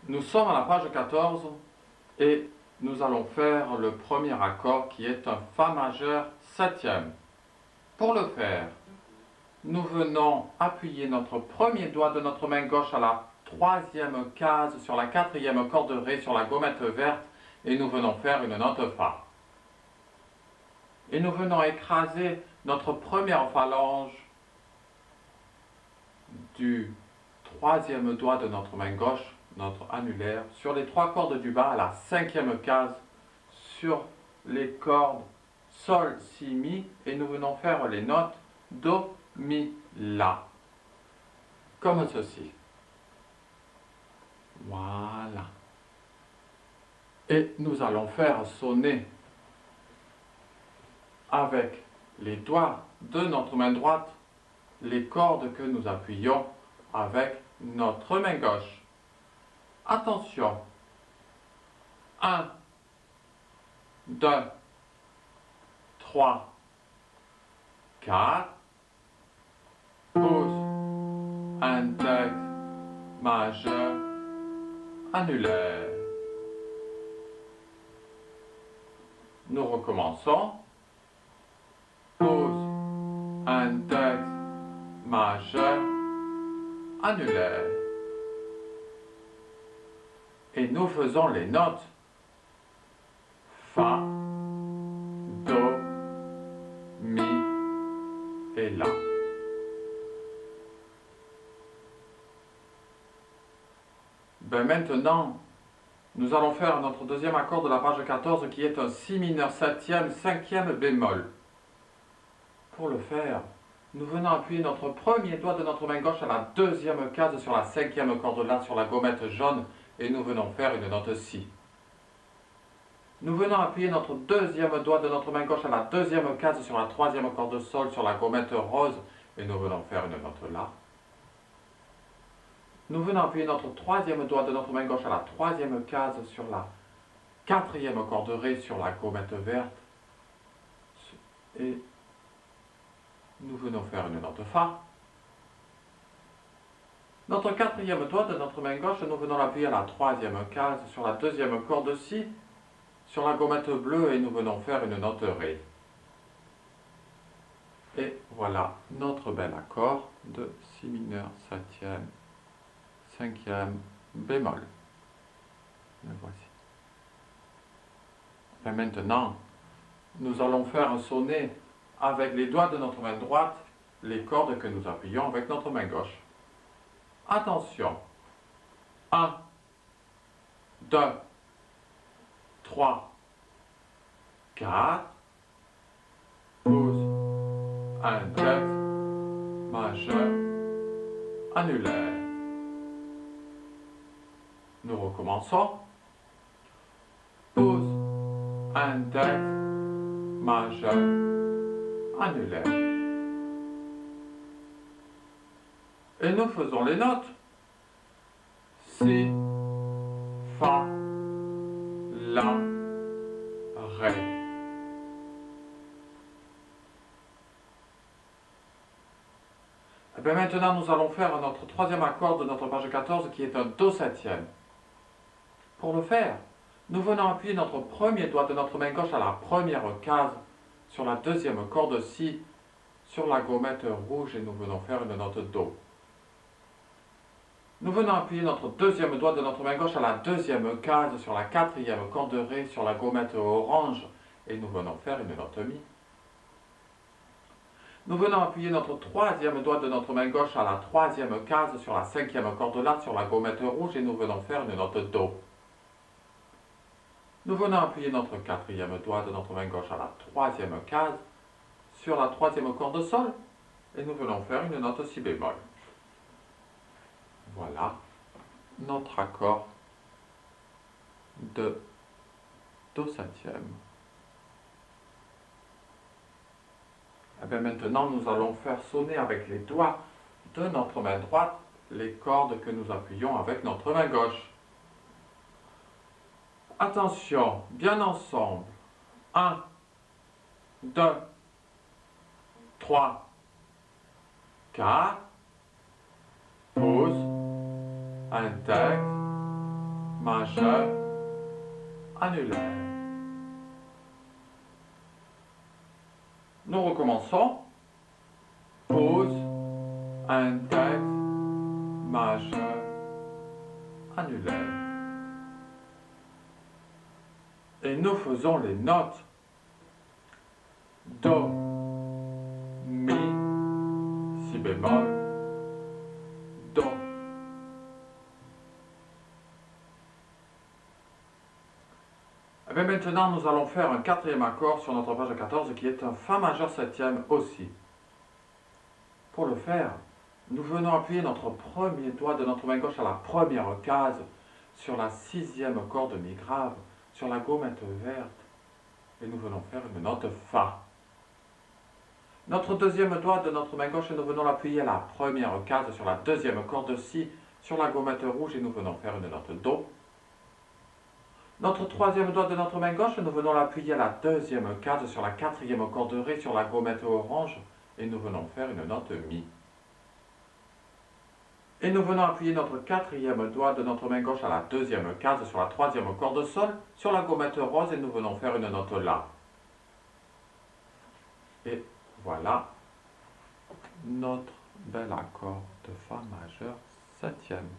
Nous sommes à la page 14 et nous allons faire le premier accord qui est un Fa majeur septième. Pour le faire, nous venons appuyer notre premier doigt de notre main gauche à la troisième case sur la quatrième corde Ré sur la gommette verte et nous venons faire une note Fa. Et nous venons écraser notre première phalange du troisième doigt de notre main gauche, notre annulaire, sur les trois cordes du bas à la cinquième case sur les cordes Sol, Si, Mi et nous venons faire les notes Do, Mi, La. Comme ceci. Voilà. Et nous allons faire sonner avec les doigts de notre main droite les cordes que nous appuyons avec notre main gauche. Attention. 1, 2, 3, 4. Pouce, index, majeur, annulaire. Nous recommençons. Pouce, index, majeur, annulaire. Et nous faisons les notes Fa, Do, Mi et La. Maintenant, nous allons faire notre deuxième accord de la page 14 qui est un Si mineur septième, cinquième bémol. Pour le faire, nous venons appuyer notre premier doigt de notre main gauche à la deuxième case sur la cinquième corde La sur la gommette jaune et nous venons faire une note Si. Nous venons appuyer notre deuxième doigt de notre main gauche à la deuxième case sur la troisième corde Sol sur la gommette rose et nous venons faire une note La. Nous venons appuyer notre troisième doigt de notre main gauche à la troisième case sur la quatrième corde Ré sur la gommette verte et nous venons faire une note Fa. Notre quatrième doigt de notre main gauche, nous venons l'appuyer à la troisième case sur la deuxième corde Si sur la gommette bleue et nous venons faire une note Ré. Et voilà notre bel accord de Si mineur septième, cinquième bémol. Le voici. Et maintenant, nous allons faire sonner avec les doigts de notre main droite les cordes que nous appuyons avec notre main gauche. Attention. 1, 2, 3, 4. Pouce, index, majeur, annulaire. Nous recommençons. Pouce, index, majeur, annulaire. Et nous faisons les notes. Si, Fa, La, Ré. Et bien maintenant, nous allons faire notre troisième accord de notre page 14 qui est un Do septième. Pour le faire, nous venons appuyer notre premier doigt de notre main gauche à la première case sur la deuxième corde Si sur la gommette rouge et nous venons faire une note Do. Nous venons appuyer notre deuxième doigt de notre main gauche à la deuxième case sur la quatrième corde Ré sur la gommette orange et nous venons faire une note Mi. Nous venons appuyer notre troisième doigt de notre main gauche à la troisième case sur la cinquième corde La sur la gommette rouge et nous venons faire une note Do. Nous venons appuyer notre quatrième doigt de notre main gauche à la troisième case sur la troisième corde Sol et nous venons faire une note Si bémol. Voilà notre accord de Do septième. Et bien maintenant, nous allons faire sonner avec les doigts de notre main droite les cordes que nous appuyons avec notre main gauche. Attention, bien ensemble. 1, 2, 3, 4. Pouce, index, majeur, annulaire. Nous recommençons. Pause, index, majeur, annulaire. Et nous faisons les notes. Do, mi, si bémol, do. Et bien maintenant, nous allons faire un quatrième accord sur notre page 14 qui est un Fa majeur septième aussi. Pour le faire, nous venons appuyer notre premier doigt de notre main gauche à la première case sur la sixième corde Mi grave, sur la gommette verte, et nous venons faire une note Fa. Notre deuxième doigt de notre main gauche, et nous venons l'appuyer à la première case sur la deuxième corde Si, sur la gommette rouge, et nous venons faire une note Do. Notre troisième doigt de notre main gauche, nous venons l'appuyer à la deuxième case sur la quatrième corde Ré, sur la gommette orange, et nous venons faire une note Mi. Et nous venons appuyer notre quatrième doigt de notre main gauche à la deuxième case sur la troisième corde Sol, sur la gommette rose, et nous venons faire une note La. Et voilà notre bel accord de Fa majeur septième.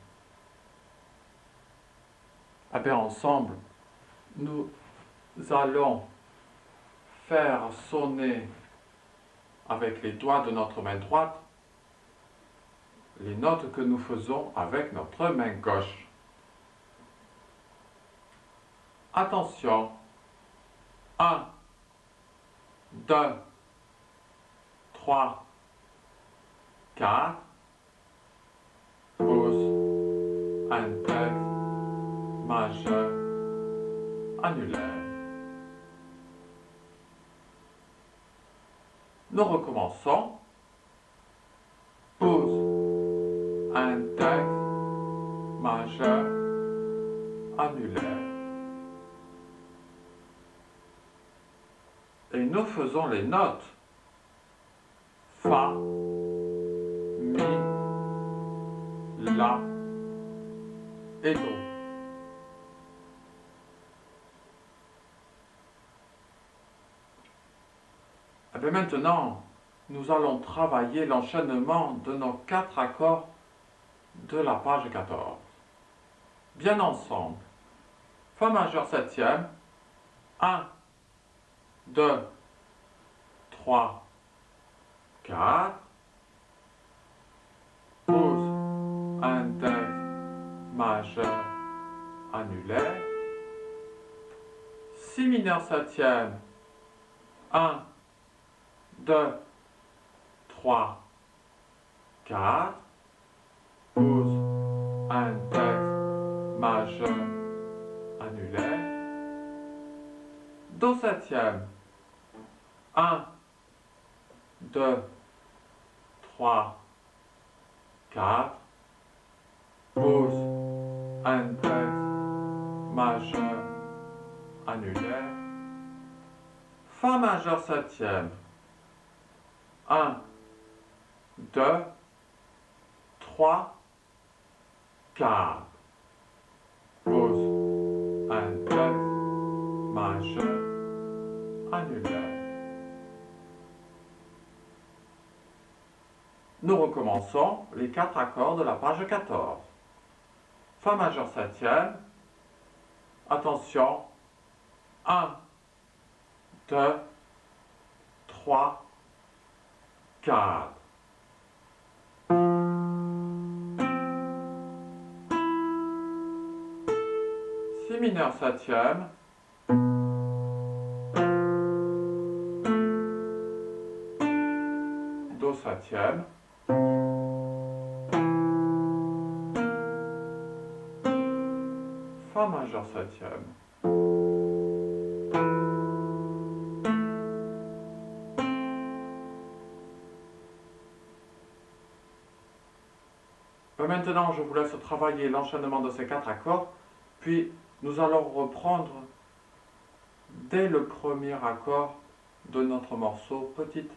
Eh bien, ensemble, nous allons faire sonner avec les doigts de notre main droite les notes que nous faisons avec notre main gauche. Attention. 1, 2, 3, 4. Pause, index, majeur, annulaire. Nous recommençons. Pause, index, majeur, annulaire. Et nous faisons les notes. Fa, Mi, La et Do. Et bien maintenant, nous allons travailler l'enchaînement de nos 4 accords de la page 14. Bien ensemble. Fa majeur septième. 1, 2, 3, 4. Pause, index, majeur, annulaire. Si mineur septième. 1, 2, 3, 4. Pause, index, majeur, annulaire. Do septième. 1, 2, 3, 4. Pause, index, majeur, annulaire. Fa majeur septième. 1, 2, 3, 4. Pause, index, majeur, annulaire. Nous recommençons les 4 accords de la page 14. Fa majeur septième. Attention. 1, 2, 3, 4. Si mineur septième. Do septième. Fa majeur septième. Maintenant, je vous laisse travailler l'enchaînement de ces 4 accords, puis nous allons reprendre dès le premier accord de notre morceau Petite